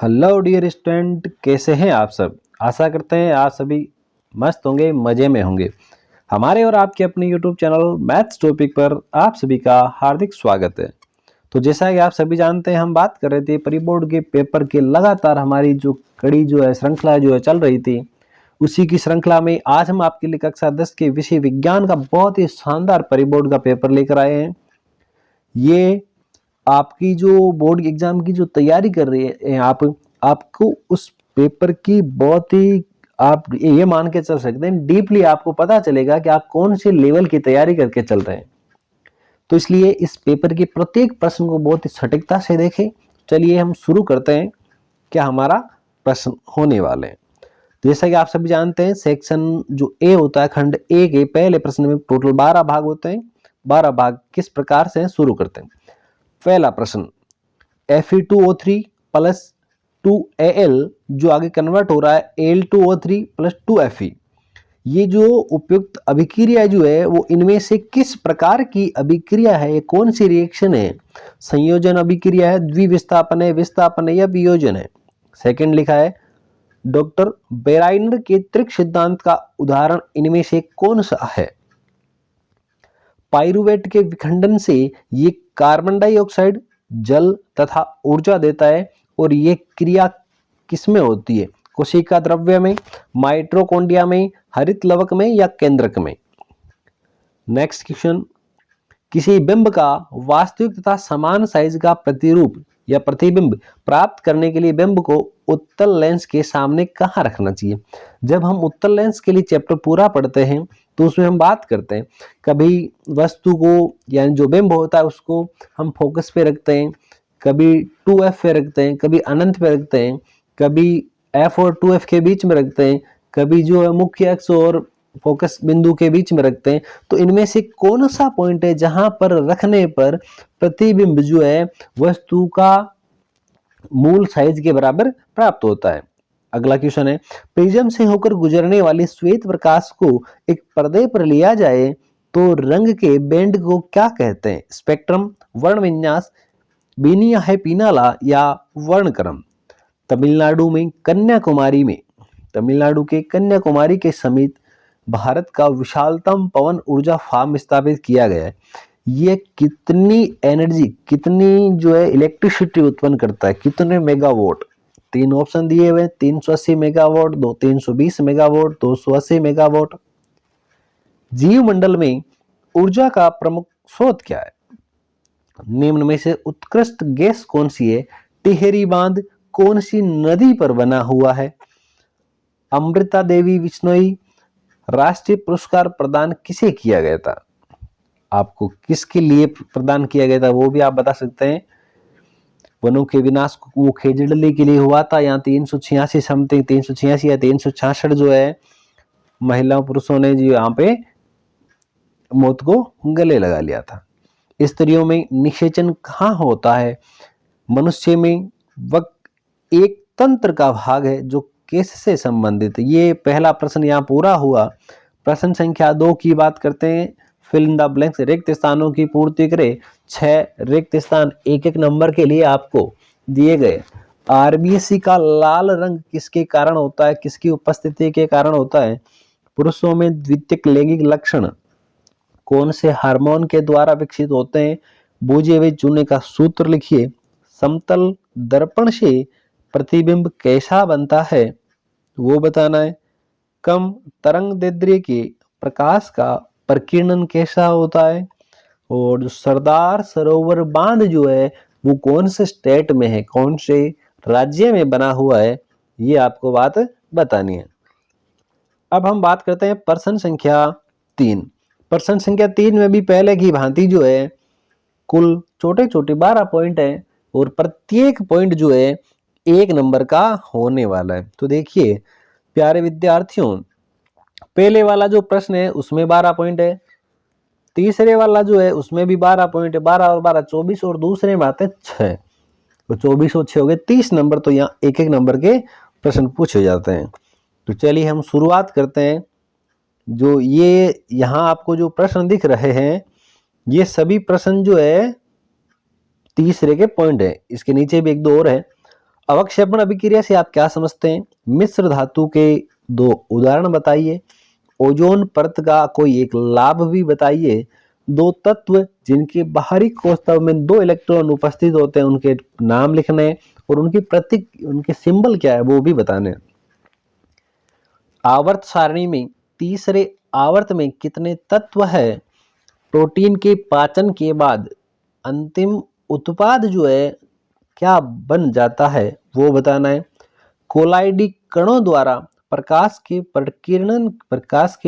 Hello dear student, कैसे हैं आप सब। आशा करते हैं आप सभी मस्त होंगे, मज़े में होंगे। हमारे और आपके अपने यूट्यूब चैनल मैथ्स टॉपिक पर आप सभी का हार्दिक स्वागत है। तो जैसा कि आप सभी जानते हैं, हम बात कर रहे थे प्री बोर्ड के पेपर के लगातार हमारी जो कड़ी जो है श्रृंखला जो है चल रही थी, उसी की श्रृंखला में आज हम आपके लिए कक्षा 10 के विषय विज्ञान का बहुत ही शानदार प्री बोर्ड का पेपर लेकर आए हैं। ये आपकी जो बोर्ड एग्जाम की जो तैयारी कर रही है आपको उस पेपर की बहुत ही आप ये मान के चल सकते हैं, डीपली आपको पता चलेगा कि आप कौन से लेवल की तैयारी करके चल रहे हैं। तो इसलिए इस पेपर के प्रत्येक प्रश्न को बहुत ही सटीकता से देखें। चलिए हम शुरू करते हैं क्या हमारा प्रश्न होने वाले हैं। जैसा कि आप सभी जानते हैं, सेक्शन जो ए होता है, खंड ए के पहले प्रश्न में टोटल 12 भाग होते हैं। 12 भाग किस प्रकार से शुरू करते हैं। पहला प्रश्न, Fe2O3 प्लस 2Al जो आगे कन्वर्ट हो रहा है Al2O3 प्लस 2Fe, ये जो उपयुक्त अभिक्रिया जो है वो इनमें से किस प्रकार की अभिक्रिया है, ये कौन सी रिएक्शन है। संयोजन अभिक्रिया है, द्विविस्थापन है, विस्थापन है या वियोजन है। सेकंड लिखा है डॉक्टर बेराइनर के त्रिक सिद्धांत का उदाहरण इनमें से कौन सा है। पाइरुवेट के विखंडन से ये कार्बन डाइऑक्साइड, जल तथा ऊर्जा देता है और ये क्रिया किसमें होती है। कोशिका द्रव्य में, माइटोकॉन्ड्रिया में, हरित लवक में या केंद्रक में। नेक्स्ट क्वेश्चन, किसी बिंब का वास्तविक तथा समान साइज का प्रतिरूप या प्रतिबिंब प्राप्त करने के लिए बिंब को उत्तल लेंस के सामने कहाँ रखना चाहिए। जब हम उत्तल लेंस के लिए चैप्टर पूरा पढ़ते हैं तो उसमें हम बात करते हैं, कभी वस्तु को यानी जो बिंब होता है उसको हम फोकस पे रखते हैं, कभी 2f पे रखते हैं, कभी अनंत पे रखते हैं, कभी f और 2f के बीच में रखते हैं, कभी जो है मुख्य अक्ष और फोकस बिंदु के बीच में रखते हैं। तो इनमें से कौन सा पॉइंट है जहां पर रखने पर प्रतिबिंब जो है वस्तु का मूल साइज के बराबर प्राप्त होता है। अगला क्वेश्चन है, प्रिज्म से होकर गुजरने वाले श्वेत प्रकाश को एक पर्दे पर लिया जाए तो रंग के बैंड को क्या कहते हैं। स्पेक्ट्रम, वर्ण विन्यास, बीनिया है पीनाला या वर्णक्रम। तमिलनाडु के कन्याकुमारी के समीप भारत का विशालतम पवन ऊर्जा फार्म स्थापित किया गया है। ये कितनी एनर्जी, कितनी जो है इलेक्ट्रिसिटी उत्पन्न करता है, कितने मेगावाट। तीन ऑप्शन दिए हुए, 380 मेगावाट, 320 मेगावाट, 280 मेगावाट। जीव मंडल में ऊर्जा का प्रमुख स्रोत क्या है। निम्न में से उत्कृष्ट गैस कौन सी है। टिहरी बांध कौन सी नदी पर बना हुआ है। अमृता देवी बिश्नोई राष्ट्रीय पुरस्कार प्रदान किसे किया गया था। आपको किसके लिए प्रदान किया गया था वो भी आप बता सकते हैं। वनों के विनाश को वो खेजड़ली के लिए हुआ था। यहाँ 386 समथिंग 386 या 366 जो है महिला पुरुषों ने जो यहाँ पे मौत को गले लगा लिया था। स्त्रियों में निषेचन कहाँ होता है। मनुष्य में वह एक तंत्र का भाग है जो कैसे संबंधित है। ये पहला प्रश्न यहाँ पूरा हुआ। प्रश्न संख्या 2 की बात करते हैं। फिल इन द ब्लैंक्स, रिक्त स्थानों की पूर्ति करें। 6 रिक्त स्थान एक एक नंबर के लिए आपको दिए गए। आरबीसी का लाल रंग किसके कारण होता है, किसकी उपस्थिति के कारण होता है। पुरुषों में द्वितीयक लैंगिक लक्षण कौन से हार्मोन के द्वारा विकसित होते हैं। बूझे हुए चूने का सूत्र लिखिए। समतल दर्पण से प्रतिबिंब कैसा बनता है वो बताना है। कम तरंग दैर्ध्य के प्रकाश का प्रकीर्णन कैसा होता है। और जो सरदार सरोवर बांध जो है वो कौन से स्टेट में है, कौन से राज्य में बना हुआ है, ये आपको बात बतानी है। अब हम बात करते हैं प्रश्न संख्या 3। प्रश्न संख्या 3 में भी पहले की भांति जो है कुल छोटे छोटे 12 पॉइंट है और प्रत्येक पॉइंट जो है 1 नंबर का होने वाला है। तो देखिए प्यारे विद्यार्थियों, पहले वाला जो प्रश्न है उसमें 12 पॉइंट है, तीसरे वाला जो है उसमें भी 12 पॉइंट है, 12 और 12 24, और दूसरे में आते हैं 6। तो 24 और 6 हो गए 30 नंबर। तो यहाँ एक एक नंबर के प्रश्न पूछे जाते हैं। तो चलिए हम शुरुआत करते हैं। जो ये यहाँ आपको जो प्रश्न दिख रहे हैं ये सभी प्रश्न जो है तीसरे के पॉइंट है। इसके नीचे भी एक दो और है। अवक्षेपण अभिक्रिया से आप क्या समझते हैं? मिश्र धातु के दो उदाहरण बताइए। ओजोन परत का कोई एक लाभ भी बताइए। दो तत्व जिनके बाहरी कोष्ठक में दो इलेक्ट्रॉन उपस्थित होते हैं उनके नाम लिखने हैं और उनकी प्रतीक, उनके सिंबल क्या है वो भी बताने हैं। आवर्त सारणी में तीसरे आवर्त में कितने तत्व है? प्रोटीन के पाचन के बाद अंतिम उत्पाद जो है क्या बन जाता है वो बताना है। कोलाइडी कणों द्वारा प्रकाश के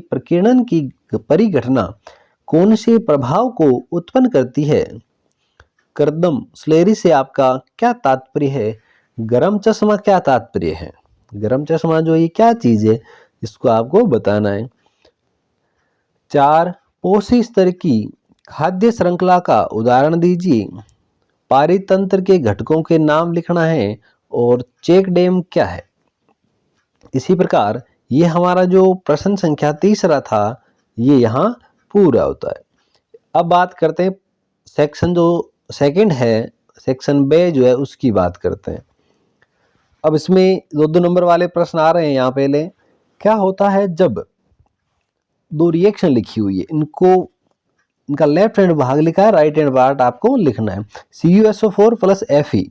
प्रकीर्णन की परिघटना कौन से प्रभाव को उत्पन्न करती है? कर्दम स्लेरी से आपका क्या तात्पर्य है? गरम चश्मा क्या तात्पर्य है? गरम चश्मा जो ये क्या चीज है इसको आपको बताना है। 4 पोषी स्तर की खाद्य श्रृंखला का उदाहरण दीजिए। पारितंत्र के घटकों के नाम लिखना है और चेक डैम क्या है। इसी प्रकार ये हमारा जो प्रश्न संख्या तीसरा था ये यहाँ पूरा होता है। अब बात करते हैं सेक्शन जो सेकंड है, सेक्शन बे जो है उसकी बात करते हैं। अब इसमें 2-2 नंबर वाले प्रश्न आ रहे हैं। यहाँ पहले क्या होता है जब दो रिएक्शन लिखी हुई है, इनका लेफ्ट हैंड भाग लिखा है, राइट हैंड पार्ट आपको लिखना है। CuSO4 प्लस Fe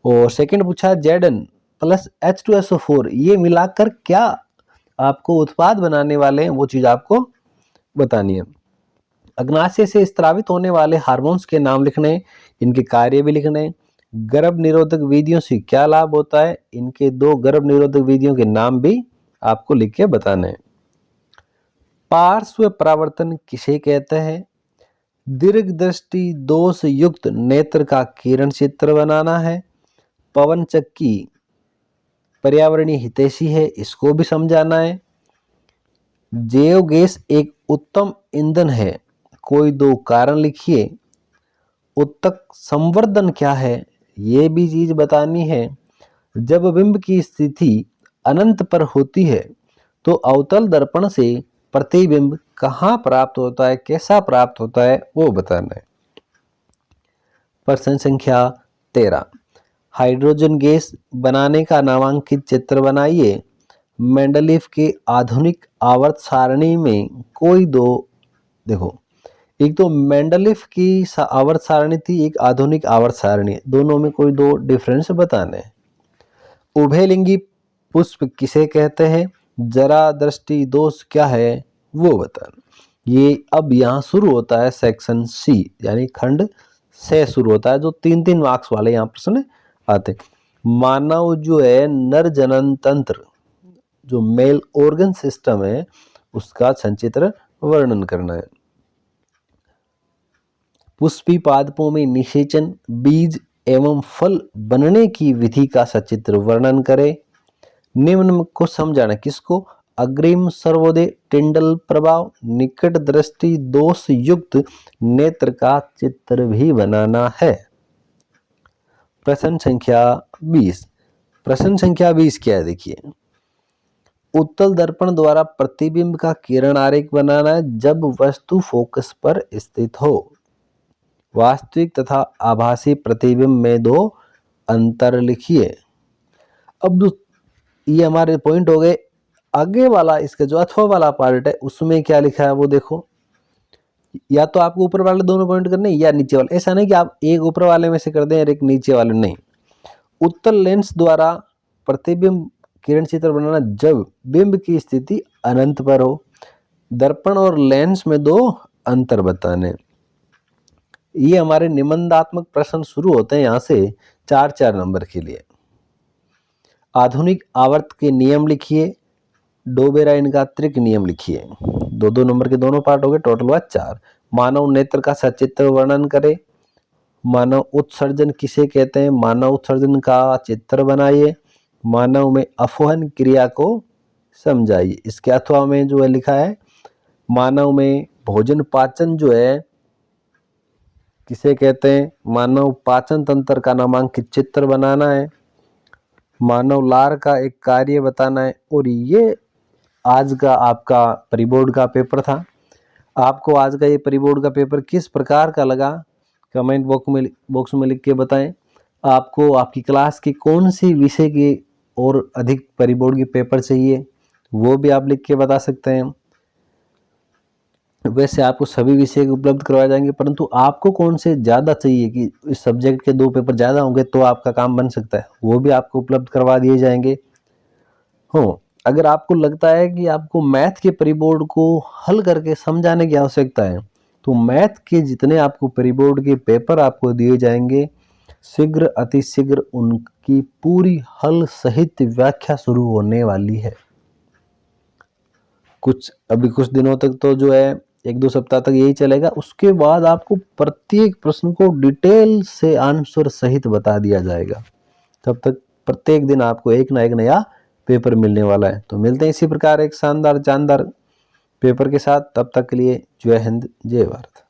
और सेकंड पूछा Zn प्लस H2SO4, ये मिलाकर क्या आपको उत्पाद बनाने वाले हैं वो चीज आपको बतानी है। अग्नाशय से स्त्रावित होने वाले हार्मोन्स के नाम लिखने, इनके कार्य भी लिखने। गर्भ निरोधक विधियों से क्या लाभ होता है, इनके दो गर्भ निरोधक विधियों के नाम भी आपको लिख के बताने हैं। पार्श्व परावर्तन किसे कहते हैं? दीर्घ दृष्टि दोष युक्त नेत्र का किरण चित्र बनाना है। पवन चक्की पर्यावरणीय हितैषी है, इसको भी समझाना है। जैव गैस एक उत्तम ईंधन है, कोई दो कारण लिखिए। उत्तक संवर्धन क्या है, ये भी चीज बतानी है। जब बिंब की स्थिति अनंत पर होती है तो अवतल दर्पण से प्रतिबिंब कहाँ प्राप्त होता है, कैसा प्राप्त होता है वो बताना है। प्रश्न संख्या 13, हाइड्रोजन गैस बनाने का नामांकित चित्र बनाइए। मेंडलीफ के आधुनिक आवर्त सारणी में कोई दो, देखो एक तो मेंडलीफ की आवर्त सारणी थी, एक आधुनिक आवर्त सारणी, दोनों में कोई दो डिफरेंस बताने हैं। उभयलिंगी पुष्प किसे कहते हैं? जरा दृष्टि दोष क्या है वो बताना। ये अब यहाँ शुरू होता है सेक्शन सी, यानी खंड से शुरू होता है, जो 3-3 मार्क्स वाले यहाँ प्रश्न आते। मानव जो है नर जनन तंत्र, जो मेल ऑर्गन सिस्टम है उसका संचित्र वर्णन करना है। पुष्पी पादपों में निषेचन, बीज एवं फल बनने की विधि का सचित्र वर्णन करें। निम्न को समझाना, किसको? अग्रिम सर्वोदय टिंडल प्रभाव, निकट दृष्टि दोष युक्त नेत्र का चित्र भी बनाना है। प्रश्न संख्या 20, प्रश्न संख्या 20 क्या है देखिए। उत्तल दर्पण द्वारा प्रतिबिंब का किरण आरेख बनाना है जब वस्तु फोकस पर स्थित हो। वास्तविक तथा आभासी प्रतिबिंब में दो अंतर लिखिए। अब ये हमारे पॉइंट हो गए। आगे वाला इसका जो अथवा वाला पार्ट है उसमें क्या लिखा है वो देखो। या तो आपको ऊपर वाले दोनों पॉइंट करने या नीचे वाले, ऐसा नहीं कि आप एक ऊपर वाले में से कर दें और एक नीचे वाले, नहीं। उत्तल लेंस द्वारा प्रतिबिंब किरण चित्र बनाना जब बिंब की स्थिति अनंत पर हो। दर्पण और लेंस में दो अंतर बताने। ये हमारे निबंधात्मक प्रश्न शुरू होते हैं यहाँ से 4-4 नंबर के लिए। आधुनिक आवर्त के नियम लिखिए। डोबेराइन का त्रिक नियम लिखिए। 2-2 नंबर के दोनों पार्ट हो गए, टोटल हुआ 4। मानव नेत्र का सचित्र वर्णन करें। मानव उत्सर्जन किसे कहते हैं, मानव उत्सर्जन का चित्र बनाइए। मानव में अफोहन क्रिया को समझाइए। इसके अथवा में जो है लिखा है, मानव में भोजन पाचन जो है किसे कहते हैं, मानव पाचन तंत्र का नामांकित चित्र बनाना है। मानव लार का एक कार्य बताना है। और ये आज का आपका प्री बोर्ड का पेपर था। आपको आज का ये प्री बोर्ड का पेपर किस प्रकार का लगा कमेंट बॉक्स में लिख के बताएं। आपको आपकी क्लास के कौन सी विषय के और अधिक परिबोर्ड के पेपर चाहिए वो भी आप लिख के बता सकते हैं। वैसे आपको सभी विषय उपलब्ध करवाए जाएंगे, परंतु आपको कौन से ज़्यादा चाहिए कि इस सब्जेक्ट के 2 पेपर ज़्यादा होंगे तो आपका काम बन सकता है, वो भी आपको उपलब्ध करवा दिए जाएंगे। हो, अगर आपको लगता है कि आपको मैथ के परिबोर्ड को हल करके समझाने की आवश्यकता है, तो मैथ के जितने आपको परिबोर्ड के पेपर आपको दिए जाएंगे, शीघ्र अतिशीघ्र उनकी पूरी हल सहित व्याख्या शुरू होने वाली है। अभी कुछ दिनों तक तो जो है 1-2 सप्ताह तक यही चलेगा। उसके बाद आपको प्रत्येक प्रश्न को डिटेल से आंसर सहित बता दिया जाएगा। तब तक प्रत्येक दिन आपको एक ना एक नया पेपर मिलने वाला है। तो मिलते हैं इसी प्रकार एक शानदार जानदार पेपर के साथ। तब तक के लिए जय हिंद, जय भारत।